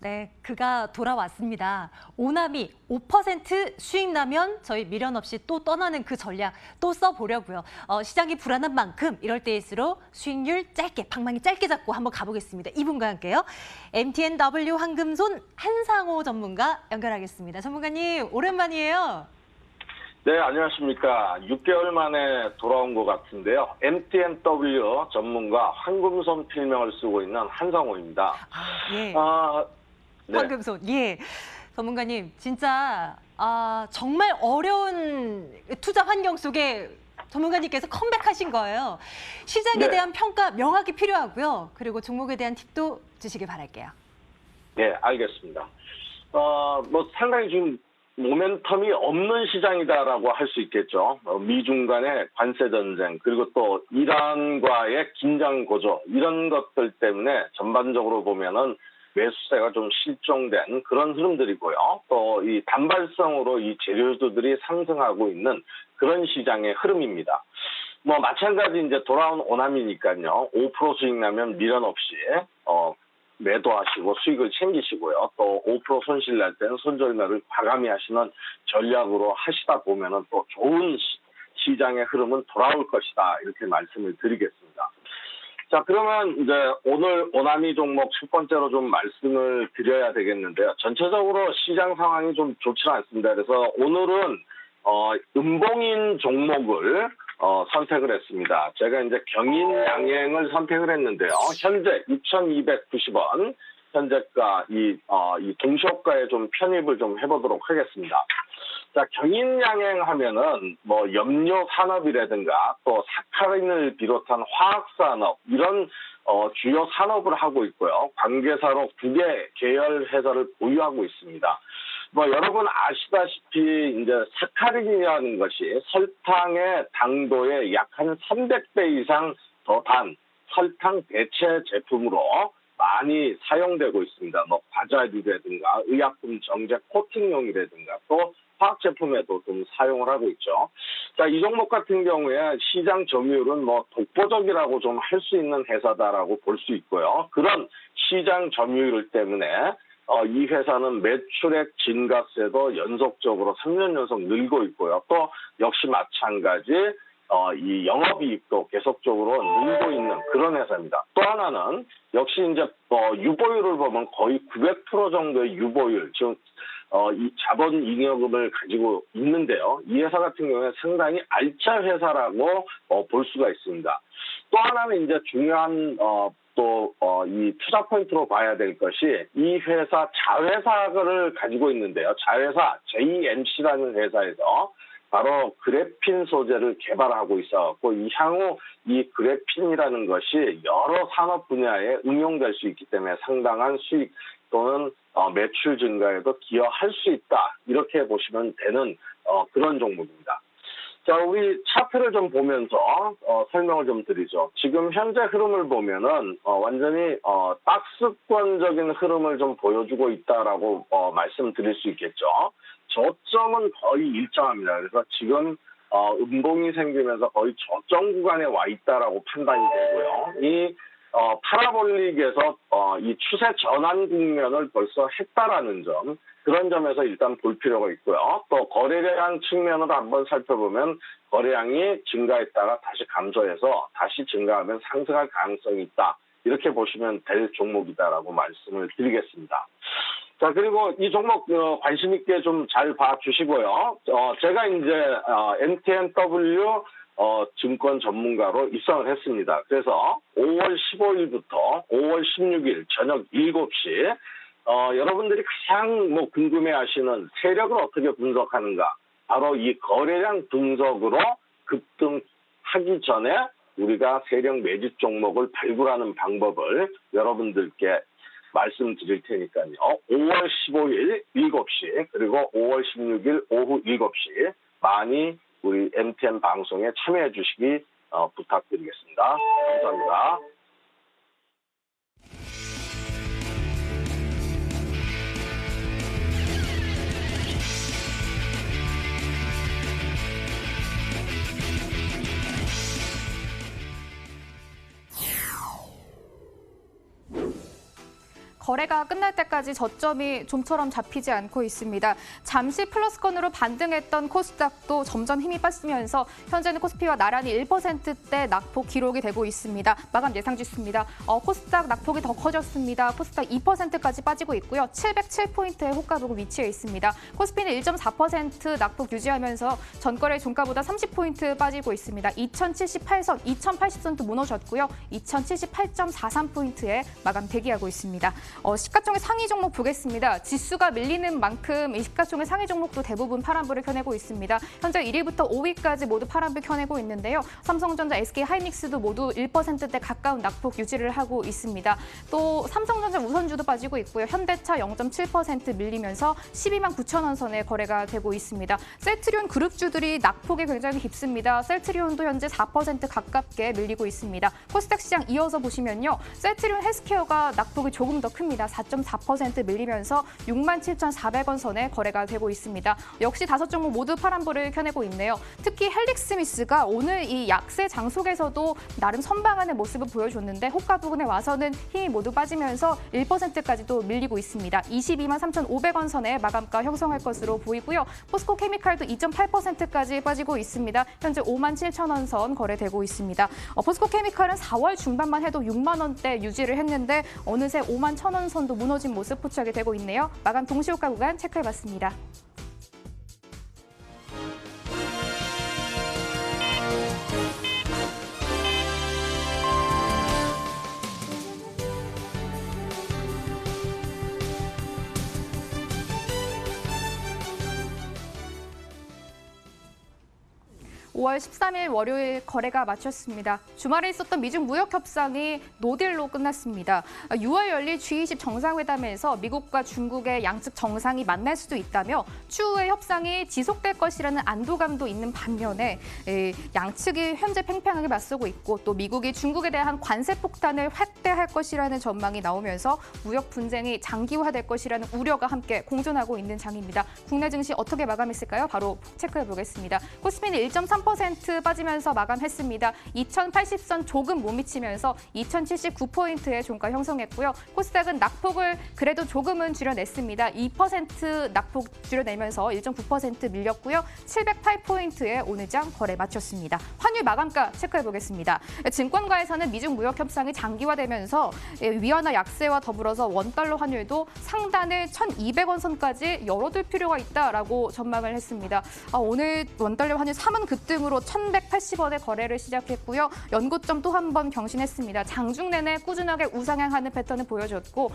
네, 그가 돌아왔습니다. 오남이 5% 수익 나면 저희 미련 없이 또 떠나는 그 전략 또 써보려고요. 시장이 불안한 만큼 이럴 때일수록 수익률 짧게, 방망이 짧게 잡고 한번 가보겠습니다. 이분과 함께요. MTNW 황금손 한상호 전문가 연결하겠습니다. 전문가님, 오랜만이에요. 네, 안녕하십니까. 6개월 만에 돌아온 것 같은데요. MTNW 전문가 황금손 필명을 쓰고 있는 한상호입니다. 예. 네. 황금손, 예. 전문가님, 진짜 정말 어려운 투자 환경 속에 전문가님께서 컴백하신 거예요. 시장에 네. 대한 평가 명확히 필요하고요. 그리고 종목에 대한 팁도 주시길 바랄게요. 네, 알겠습니다. 상당히 지금 모멘텀이 없는 시장이다라고 할 수 있겠죠. 미중 간의 관세 전쟁, 그리고 또 이란과의 긴장 고조, 이런 것들 때문에 전반적으로 보면은 매수세가 좀 실종된 그런 흐름들이고요. 또 이 단발성으로 이 재료주들이 상승하고 있는 그런 시장의 흐름입니다. 마찬가지 이제 돌아온 오남이니까요. 5% 수익 나면 미련 없이, 매도하시고 수익을 챙기시고요. 또 5% 손실 날 때는 손절매를 과감히 하시는 전략으로 하시다 보면은 또 좋은 시장의 흐름은 돌아올 것이다. 이렇게 말씀을 드리겠습니다. 자, 그러면 이제 오늘 오남이 종목 첫 번째로 좀 말씀을 드려야 되겠는데요. 전체적으로 시장 상황이 좀 좋지 않습니다. 그래서 오늘은 음봉인 종목을 선택을 했습니다. 제가 이제 경인양행을 선택을 했는데요. 현재 2,290원, 현재가 이 동시효과에 좀 편입을 좀 해보도록 하겠습니다. 자, 경인양행 하면은 염료 산업이라든가 또 사카린을 비롯한 화학산업, 이런 주요 산업을 하고 있고요. 관계사로 2개 계열 회사를 보유하고 있습니다. 여러분 아시다시피 이제 사카린이라는 것이 설탕의 당도에 약 한 300배 이상 더 단 설탕 대체 제품으로 많이 사용되고 있습니다. 과자류라든가 의약품 정제 코팅용이라든가 또 화학 제품에도 좀 사용을 하고 있죠. 자, 이 종목 같은 경우에 시장 점유율은 독보적이라고 좀 할 수 있는 회사다라고 볼 수 있고요. 그런 시장 점유율 때문에 이 회사는 매출액 증가세도 연속적으로 3년 연속 늘고 있고요. 또 역시 마찬가지 이 영업이익도 계속적으로 늘고 있는 그런 회사입니다. 또 하나는 역시 이제 유보율을 보면 거의 900% 정도의 유보율, 즉 이 자본 잉여금을 가지고 있는데요. 이 회사 같은 경우에 상당히 알짜 회사라고 볼 수가 있습니다. 또 하나는 이제 중요한 이 투자 포인트로 봐야 될 것이 이 회사 자회사를 가지고 있는데요. 자회사 JMC라는 회사에서 바로 그래핀 소재를 개발하고 있어갖고 향후 이 그래핀이라는 것이 여러 산업 분야에 응용될 수 있기 때문에 상당한 수익 또는 매출 증가에도 기여할 수 있다. 이렇게 보시면 되는 그런 종목입니다. 자, 우리 차트를 좀 보면서 설명을 좀 드리죠. 지금 현재 흐름을 보면은 완전히 박스권적인 흐름을 좀 보여주고 있다라고 말씀드릴 수 있겠죠. 저점은 거의 일정합니다. 그래서 지금 음봉이 생기면서 거의 저점 구간에 와 있다라고 판단이 되고요. 이 파라볼릭에서 이 추세 전환 국면을 벌써 했다라는 점, 그런 점에서 일단 볼 필요가 있고요. 또 거래량 측면으로 한번 살펴보면 거래량이 증가했다가 다시 감소해서 다시 증가하면 상승할 가능성이 있다. 이렇게 보시면 될 종목이다라고 말씀을 드리겠습니다. 자, 그리고 이 종목 관심 있게 좀 잘 봐주시고요. 제가 이제 MTNW 증권 전문가로 입성을 했습니다. 그래서 5월 15일부터 5월 16일 저녁 7시 여러분들이 가장 궁금해하시는 세력을 어떻게 분석하는가, 바로 이 거래량 분석으로 급등하기 전에 우리가 세력 매집 종목을 발굴하는 방법을 여러분들께 말씀드릴 테니까요. 5월 15일 7시 그리고 5월 16일 오후 7시 많이 우리 MTN 방송에 참여해 주시기 부탁드리겠습니다. 감사합니다. 거래가 끝날 때까지 저점이 좀처럼 잡히지 않고 있습니다. 잠시 플러스권으로 반등했던 코스닥도 점점 힘이 빠지면서 현재는 코스피와 나란히 1%대 낙폭 기록이 되고 있습니다. 마감 예상 지수입니다. 코스닥 낙폭이 더 커졌습니다. 코스닥 2%까지 빠지고 있고요. 707포인트의 호가 부근 위치해 있습니다. 코스피는 1.4% 낙폭 유지하면서 전거래 종가보다 30포인트 빠지고 있습니다. 2078선, 2080선도 무너졌고요. 2078.43포인트에 마감 대기하고 있습니다. 시가총액 상위 종목 보겠습니다. 지수가 밀리는 만큼 이 시가총액 상위 종목도 대부분 파란불을 켜내고 있습니다. 현재 1위부터 5위까지 모두 파란불 켜내고 있는데요. 삼성전자, SK하이닉스도 모두 1%대 가까운 낙폭 유지를 하고 있습니다. 또 삼성전자 우선주도 빠지고 있고요. 현대차 0.7% 밀리면서 12만 9천 원 선에 거래가 되고 있습니다. 셀트리온 그룹주들이 낙폭이 굉장히 깊습니다. 셀트리온도 현재 4% 가깝게 밀리고 있습니다. 코스닥 시장 이어서 보시면요. 셀트리온 헬스케어가 낙폭이 조금 더 큽니다. 4.4% 밀리면서 67,400원 선에 거래가 되고 있습니다. 역시 5종목 모두 파란불을 켜내고 있네요. 특히 헬릭스미스가 오늘 이 약세 장속에서도 나름 선방하는 모습을 보여줬는데 호가 부근에 와서는 힘이 모두 빠지면서 1%까지도 밀리고 있습니다. 22만 3,500원 선에 마감가 형성할 것으로 보이고요. 포스코 케미칼도 2.8%까지 빠지고 있습니다. 현재 5만 7천 원 선 거래되고 있습니다. 포스코 케미칼은 4월 중반만 해도 6만 원대 유지를 했는데 어느새 5만 1천 원 선도 무너진 모습 포착이 되고 있네요. 마감 동시호가 구간 체크해봤습니다. (5월 13일) 월요일 거래가 마쳤습니다. 주말에 있었던 미중 무역 협상이 노딜로 끝났습니다. 6월 열릴 G20 정상회담에서 미국과 중국의 양측 정상이 만날 수도 있다며 추후에 협상이 지속될 것이라는 안도감도 있는 반면에 양측이 현재 팽팽하게 맞서고 있고 또 미국이 중국에 대한 관세 폭탄을 확대할 것이라는 전망이 나오면서 무역 분쟁이 장기화될 것이라는 우려가 함께 공존하고 있는 장입니다. 국내 증시 어떻게 마감했을까요? 바로 체크해 보겠습니다. 코스피는 1.3% 빠지면서 마감했습니다. 2080선 조금 못 미치면서 2079포인트의 종가 형성했고요. 코스닥은 낙폭을 그래도 조금은 줄여냈습니다. 2% 낙폭 줄여내면서 1.9% 밀렸고요. 708포인트에 오늘 장 거래 마쳤습니다. 환율 마감가 체크해 보겠습니다. 증권가에서는 미중 무역 협상이 장기화되면서 위안화 약세와 더불어서 원달러 환율도 상단을 1,200원 선까지 열어둘 필요가 있다라고 전망을 했습니다. 오늘 원달러 환율 3원 급등으로 1,180원에 거래를 시작했고요. 연고점 또 한 번 경신했습니다. 장중 내내 꾸준하게 우상향하는 패턴을 보여줬고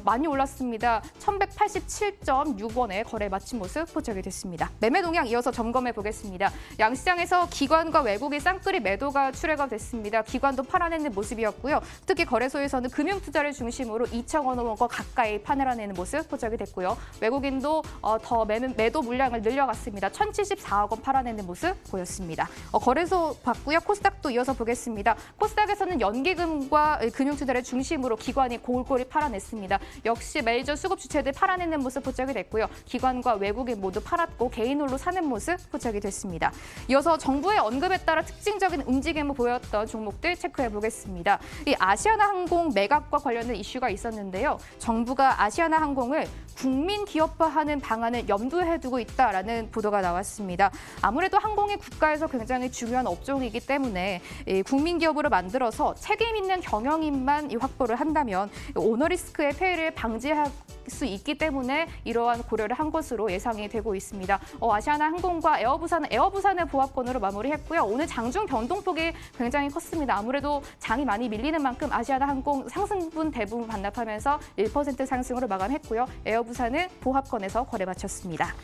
많이 올랐습니다. 1,187.6원에 거래 마친 모습 포착이 됐습니다. 매매 동향 이어서 점검해 보겠습니다. 양시장에서 기관과 외국인 쌍끌이 매도가 출회가 됐습니다. 기관도 팔아내는 모습이었고요. 특히 거래소에서는 금융투자를 중심으로 2,000원 원 가까이 팔아내는 모습 포착이 됐고요. 외국인도 더 매도 물량을 늘려갔습니다. 1,074억 원 팔아내는 모습 보였습니다. 거래소 봤고요. 코스닥도 이어서 보겠습니다. 코스닥에서는 연기금과 금융투자를 중심으로 기관이 골고루 팔아냈습니다. 역시 메이저 수급 주체들 팔아내는 모습 포착이 됐고요. 기관과 외국인 모두 팔았고 개인홀로 사는 모습 포착이 됐습니다. 이어서 정부의 언급에 따라 특징적인 움직임을 보였던 종목들 체크해 보겠습니다. 이 아시아나항공 매각과 관련된 이슈가 있었는데요. 정부가 아시아나항공을 국민 기업화하는 방안을 염두에 두고 있다라는 보도가 나왔습니다. 아무래도 항공이 국가에서 굉장히 중요한 업종이기 때문에 국민 기업으로 만들어서 책임 있는 경영인만 확보를 한다면 오너리스크의 폐해를 방지할 수 있기 때문에 이러한 고려를 한 것으로 예상이 되고 있습니다. 아시아나항공과 에어부산의 보합권으로 마무리했고요. 오늘 장중 변동폭이 굉장히 컸습니다. 아무래도 장이 많이 밀리는 만큼 아시아나항공 상승분 대부분 반납하면서 1% 상승으로 마감했고요. 에어부산은 보합권에서 거래 마쳤습니다.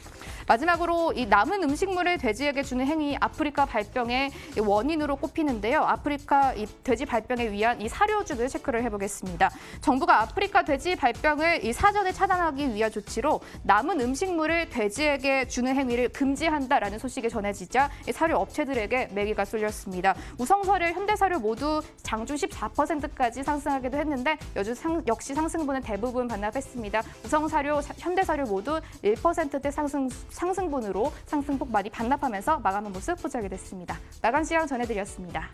마지막으로 이 남은 음식물을 돼지에게 주는 행위 아프리카 발병의 원인으로 꼽히는데요. 아프리카 이 돼지 발병에 위한 이 사료주를 체크를 해보겠습니다. 정부가 아프리카 돼지 발병을 이 사전에 차단하기 위한 조치로 남은 음식물을 돼지에게 주는 행위를 금지한다라는 소식이 전해지자 이 사료 업체들에게 매기가 쏠렸습니다. 우성사료, 현대사료 모두 장중 14%까지 상승하기도 했는데 역시 상승분은 대부분 반납했습니다. 우성사료, 현대사료 모두 1%대 상승분으로 상승폭 많이 반납하면서 마감한 모습 포착이 됐습니다. 마감 시황 전해드렸습니다.